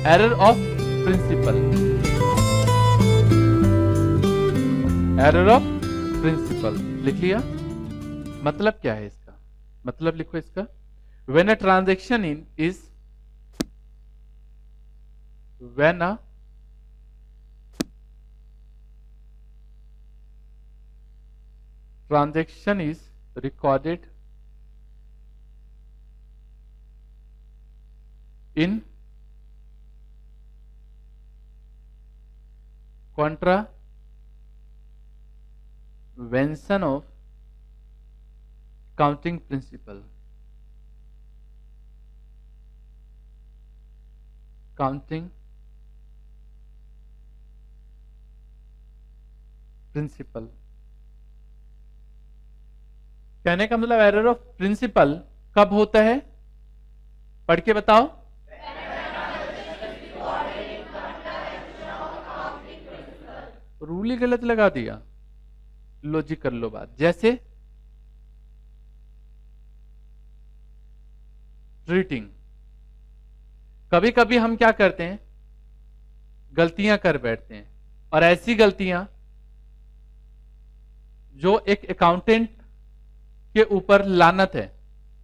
Error of principle, error of principle लिख लिया। मतलब क्या है इसका, मतलब लिखो इसका, when a transaction is when a transaction is recorded in contravention of accounting principle, accounting principle. कहने का मतलब एरर ऑफ प्रिंसिपल कब होता है, पढ़ के बताओ। रूल ही गलत लगा दिया, लॉजिक कर लो बात। जैसे ट्रीटिंग, कभी कभी हम क्या करते हैं, गलतियां कर बैठते हैं, और ऐसी गलतियां जो एक अकाउंटेंट के ऊपर लानत है,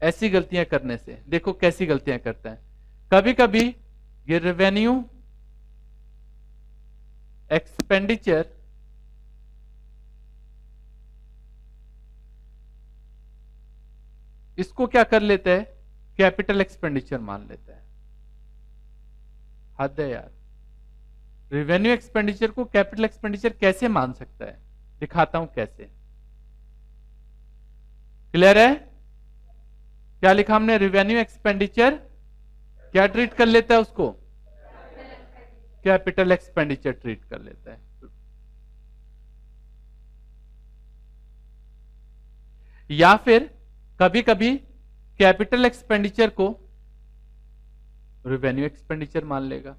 ऐसी गलतियां करने से। देखो कैसी गलतियां करता है, कभी कभी ये रेवेन्यू एक्सपेंडिचर इसको क्या कर लेता है, कैपिटल एक्सपेंडिचर मान लेता है। हद है यार, रेवेन्यू एक्सपेंडिचर को कैपिटल एक्सपेंडिचर कैसे मान सकता है, दिखाता हूं कैसे। क्लियर है? क्या लिखा हमने, रेवेन्यू एक्सपेंडिचर क्या ट्रीट कर लेता है उसको, कैपिटल एक्सपेंडिचर ट्रीट कर लेता है। या फिर कभी कभी कैपिटल एक्सपेंडिचर को रेवेन्यू एक्सपेंडिचर मान लेगा।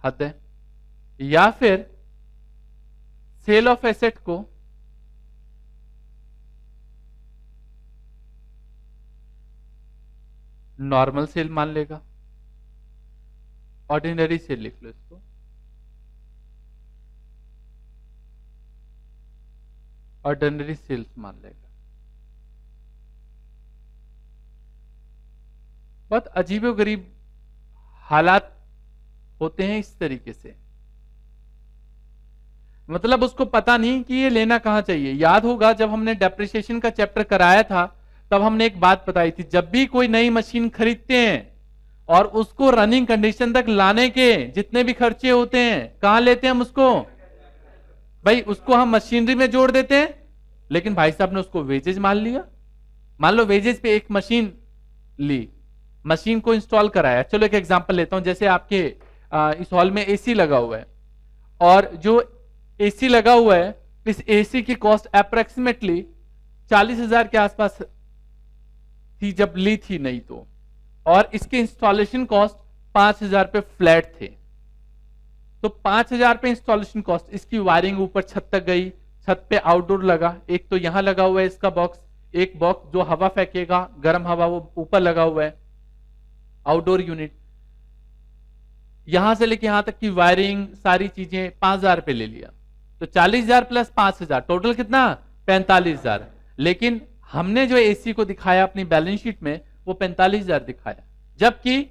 हद है। या फिर सेल ऑफ एसेट को नॉर्मल सेल मान लेगा, ऑर्डिनरी सेल लिख लो इसको, ऑर्डिनरी सेल्स मान लेगा। बहुत अजीबोगरीब हालात होते हैं इस तरीके से, मतलब उसको पता नहीं कि ये लेना कहां चाहिए। याद होगा जब हमने डेप्रिसिएशन का चैप्टर कराया था, तब हमने एक बात बताई थी, जब भी कोई नई मशीन खरीदते हैं और उसको रनिंग कंडीशन तक लाने के जितने भी खर्चे होते हैं, कहां लेते हैं हम उसको, भाई उसको हम मशीनरी में जोड़ देते हैं। लेकिन भाई साहब ने उसको वेजेज मान लिया। मान लो वेजेज पे एक मशीन ली, मशीन को इंस्टॉल कराया। चलो एक एग्जांपल लेता हूं, जैसे आपके इस हॉल में एसी लगा हुआ है, और जो एसी लगा हुआ है, इस एसी की कॉस्ट अप्रोक्सीमेटली 40,000 के आसपास थी जब ली थी नहीं तो, और इसके इंस्टॉलेशन कॉस्ट 5,000 पे फ्लैट थे। तो 5,000 पे इंस्टॉलेशन कॉस्ट, इसकी वायरिंग ऊपर छत तक गई, छत पे आउटडोर लगा, एक तो यहां लगा हुआ है इसका बॉक्स, एक बॉक्स जो हवा फेंकेगा गर्म हवा, वो ऊपर लगा हुआ है आउटडोर यूनिट। यहां से लेके यहां तक की वायरिंग सारी चीजें 5,000 पे ले लिया, तो 40,000 प्लस 5,000 टोटल कितना, 45,000। लेकिन हमने जो एसी को दिखाया अपनी बैलेंस शीट में, वो 45,000 दिखाया। जबकि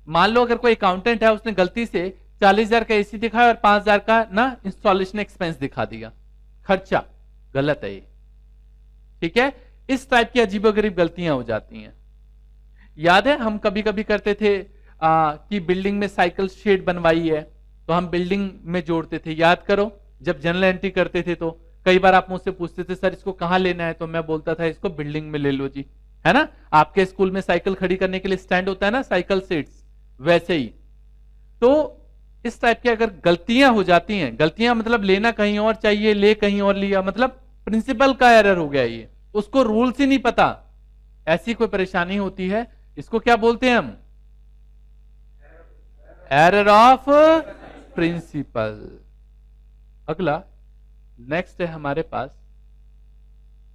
मान लो अगर कोई अकाउंटेंट है, उसने गलती से 40,000 का एसी दिखाया और 5,000 का ना इंस्टॉलेशन एक्सपेंस दिखा दिया, खर्चा गलत है ये। ठीक है, इस टाइप की अजीबोगरीब गलतियां हो जाती हैं। याद है हम कभी कभी करते थे कि बिल्डिंग में साइकिल शेड बनवाई है, तो हम बिल्डिंग में जोड़ते थे। याद करो जब जनरल एंट्री करते थे, तो कई बार आप मुझसे पूछते थे सर इसको कहां लेना है, तो मैं बोलता था इसको बिल्डिंग में ले लो जी, है ना। आपके स्कूल में साइकिल खड़ी करने के लिए स्टैंड होता है ना, साइकिल सीट्स, वैसे ही। तो इस टाइप की अगर गलतियां हो जाती हैं, गलतियां मतलब लेना कहीं और चाहिए, ले कहीं और लिया, मतलब प्रिंसिपल का एरर हो गया ये, उसको रूल्स ही नहीं पता, ऐसी कोई परेशानी होती है, इसको क्या बोलते हैं हम, एरर ऑफ प्रिंसिपल। अगला नेक्स्ट है हमारे पास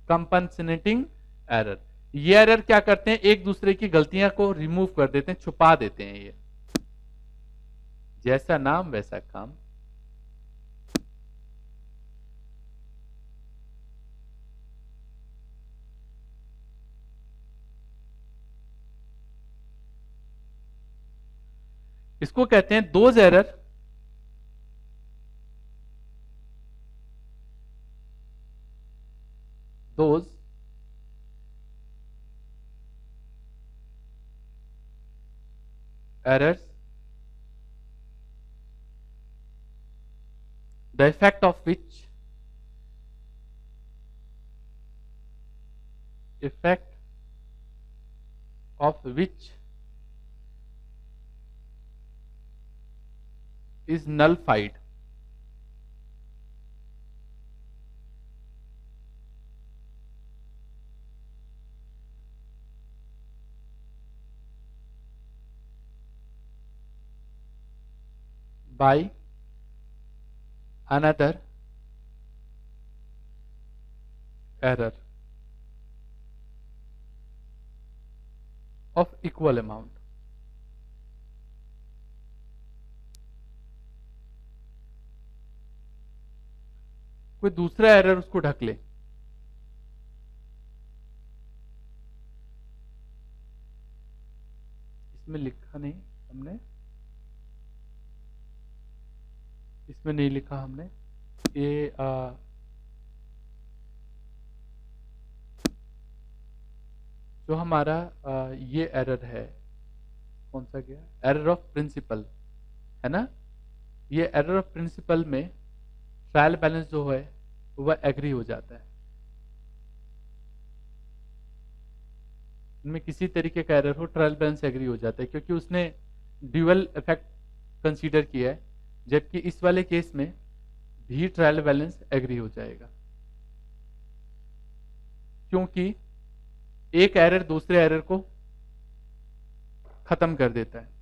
कंपनसेटिंग एरर। ये एरर क्या करते हैं, एक दूसरे की गलतियां को रिमूव कर देते हैं, छुपा देते हैं। ये जैसा नाम वैसा काम। इसको कहते हैं those error those errors the effect of which is nullified by another error of equal amount। कोई दूसरा एरर उसको ढक ले। इसमें लिखा नहीं हमने, इसमें नहीं लिखा हमने ये जो हमारा ये एरर है, कौन सा गया, एरर ऑफ प्रिंसिपल है ना। ये एरर ऑफ प्रिंसिपल में ट्रायल बैलेंस जो है वह एग्री हो जाता है। इनमें किसी तरीके का एरर हो, ट्रायल बैलेंस एग्री हो जाता है, क्योंकि उसने ड्यूअल इफेक्ट कंसीडर किया है, जबकि इस वाले केस में भी ट्रायल बैलेंस एग्री हो जाएगा, क्योंकि एक एरर दूसरे एरर को खत्म कर देता है।